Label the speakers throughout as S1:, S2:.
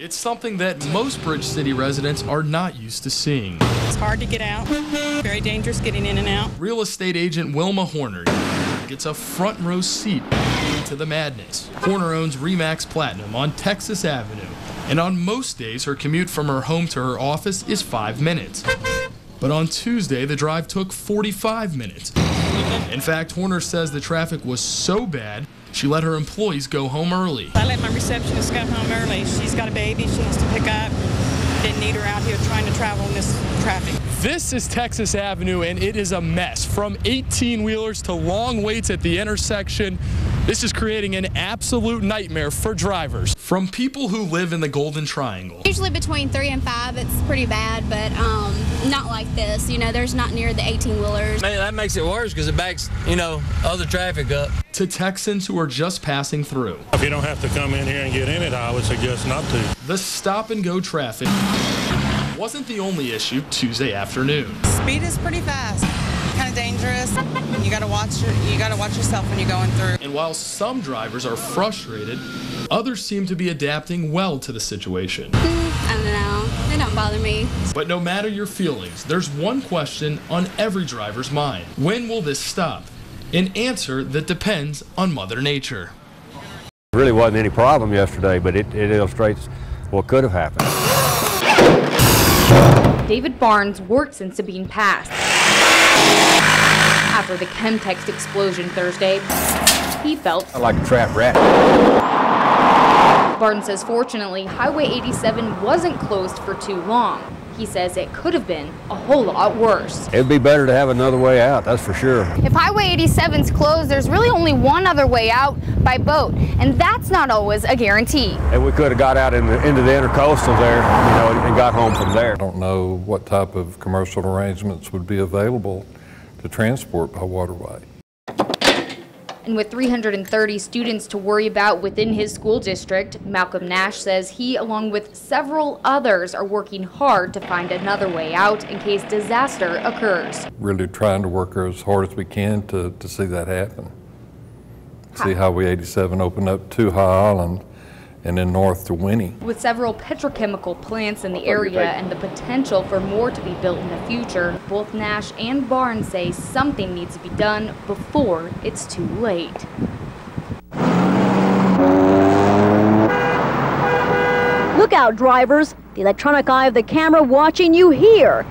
S1: It's something that most Bridge City residents are not used to seeing.
S2: It's hard to get out, very dangerous getting in and out.
S1: Real estate agent Wilma Horner gets a front row seat to the madness. Horner owns Remax Platinum on Texas Avenue, and on most days her commute from her home to her office is 5 minutes. But on Tuesday, the drive took 45 minutes. In fact, Horner says the traffic was so bad, she let her employees go home early.
S2: I let my receptionist go home early. She's got a baby she has to pick up. Didn't need her out here trying to travel in this traffic.
S1: This is Texas Avenue, and it is a mess. From 18-wheelers to long waits at the intersection, this is creating an absolute nightmare for drivers. From people who live in the Golden Triangle.
S3: Usually between 3 and 5, it's pretty bad, but not like this. You know, there's not near the 18-wheelers.
S4: Man, that makes it worse because it backs, other traffic up.
S1: To Texans who are just passing through.
S5: If you don't have to come in here and get in it, I would suggest not to.
S1: The stop-and-go traffic wasn't the only issue Tuesday afternoon.
S2: Speed is pretty fast, kind of dangerous. You gotta watch yourself when you're going through.
S1: And while some drivers are frustrated, others seem to be adapting well to the situation.
S3: I don't know. They don't bother me.
S1: But no matter your feelings, there's one question on every driver's mind. When will this stop? An answer that depends on Mother Nature.
S6: There really wasn't any problem yesterday, but it illustrates what could have happened.
S7: David Barnes works in Sabine Pass. After the Chemtext explosion Thursday, he felt
S6: like a trapped rat.
S7: Barnes says fortunately Highway 87 wasn't closed for too long. He says it could have been a whole lot worse.
S6: It'd be better to have another way out, that's for sure.
S8: If Highway 87's closed, there's really only one other way out, by boat, and that's not always a guarantee.
S6: And we could have got out into the intercoastal there, and got home from there.
S9: I don't know what type of commercial arrangements would be available to transport by waterway.
S7: And with 330 students to worry about within his school district, Malcolm Nash says he, along with several others, are working hard to find another way out in case disaster occurs.
S9: Really trying to work as hard as we can to see that happen. See Highway 87 open up to High Island and then north to Winnie.
S7: With several petrochemical plants in the area and the potential for more to be built in the future, both Nash and Barnes say something needs to be done before it's too late.
S10: Look out, drivers. The electronic eye of the camera watching you here,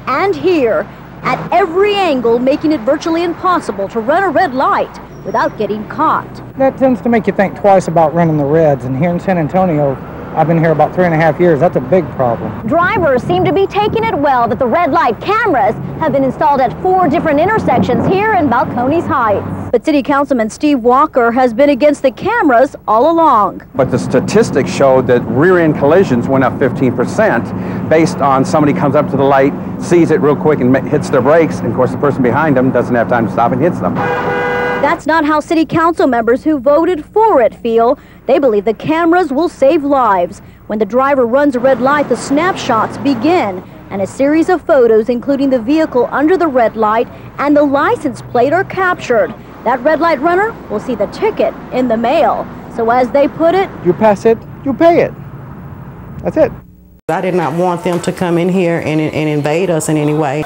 S10: and here, at every angle, making it virtually impossible to run a red light without getting caught.
S11: That tends to make you think twice about running the reds, and here in San Antonio, I've been here about 3.5 years. That's a big problem.
S10: Drivers seem to be taking it well that the red light cameras have been installed at 4 different intersections here in Balcones Heights. But City Councilman Steve Walker has been against the cameras all along.
S12: But the statistics showed that rear-end collisions went up 15% based on somebody comes up to the light, sees it real quick and hits their brakes, and of course the person behind them doesn't have time to stop and hits them.
S10: That's not how City Council members who voted for it feel. They believe the cameras will save lives. When the driver runs a red light, the snapshots begin, and a series of photos, including the vehicle under the red light and the license plate, are captured. That red light runner will see the ticket in the mail. So as they put it,
S11: you pass it, you pay it. That's it.
S2: I did not want them to come in here and invade us in any way.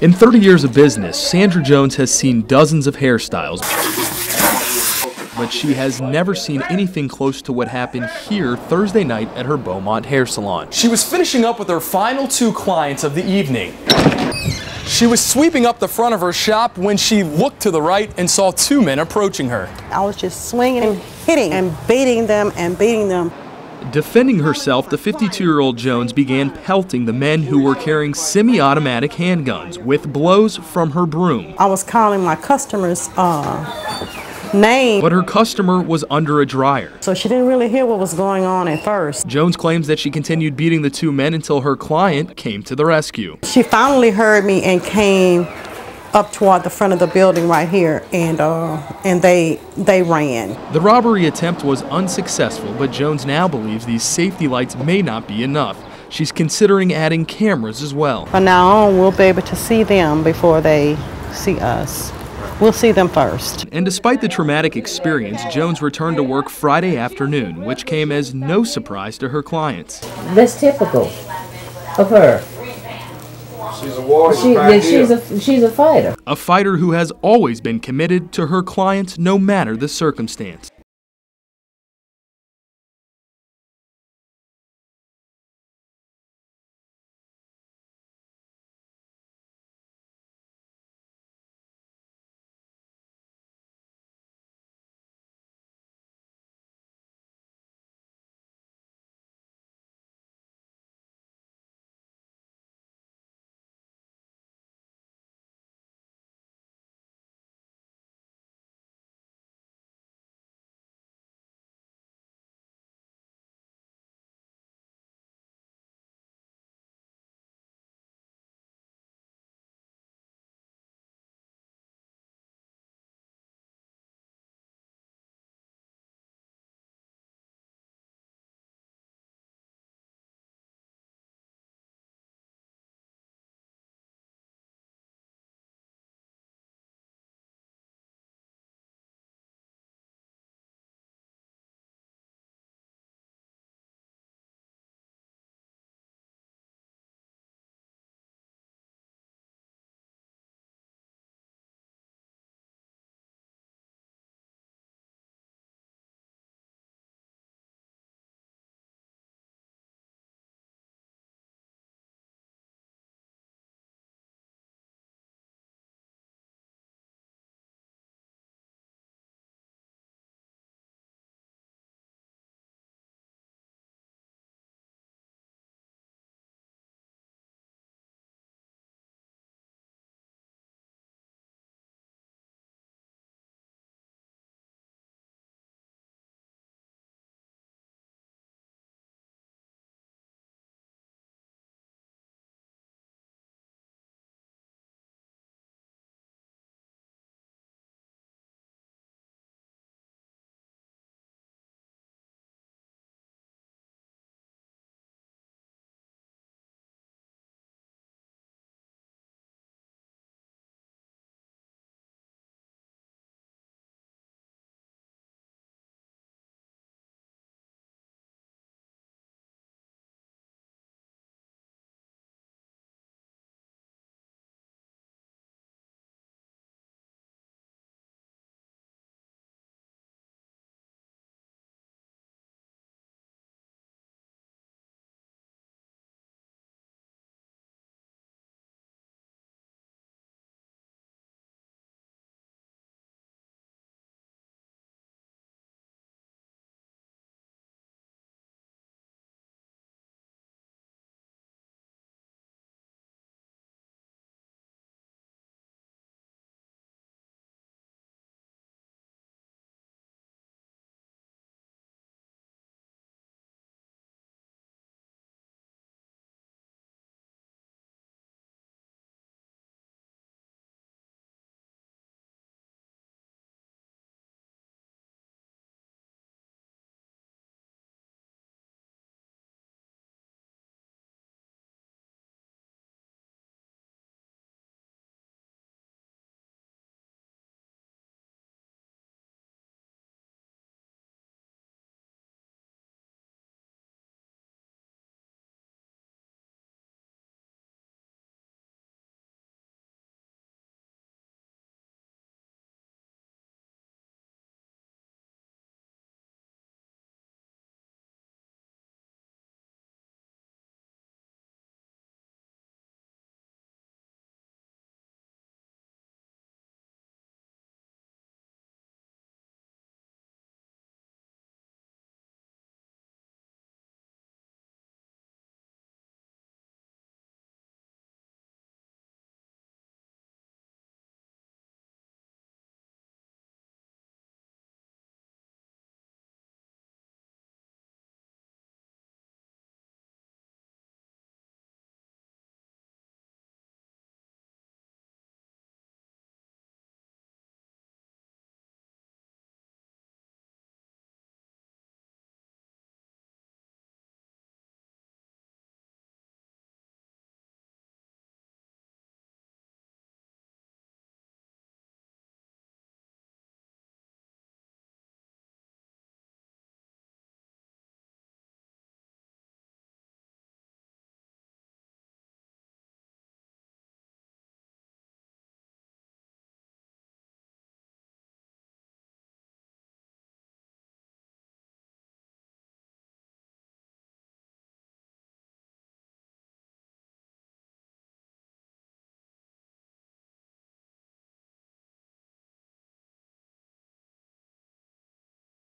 S1: In 30 years of business, Sandra Jones has seen dozens of hairstyles, but she has never seen anything close to what happened here Thursday night at her Beaumont hair salon. She was finishing up with her final 2 clients of the evening. She was sweeping up the front of her shop when she looked to the right and saw 2 men approaching her.
S2: I was just swinging and hitting and beating them and beating them.
S1: Defending herself, the 52-year-old Jones began pelting the men who were carrying semi-automatic handguns with blows from her broom.
S2: I was calling my customer's name.
S1: But her customer was under a dryer.
S2: So she didn't really hear what was going on at first.
S1: Jones claims that she continued beating the 2 men until her client came to the rescue.
S2: She finally heard me and came up toward the front of the building right here, and they ran.
S1: The robbery attempt was unsuccessful, but Jones now believes these safety lights may not be enough. She's considering adding cameras as well.
S2: From now on, we'll be able to see them before they see us. We'll see them first.
S1: And despite the traumatic experience, Jones returned to work Friday afternoon, which came as no surprise to her clients.
S13: That's typical of her.
S14: She's a warrior.
S13: She's a fighter.
S1: A fighter who has always been committed to her clients no matter the circumstance.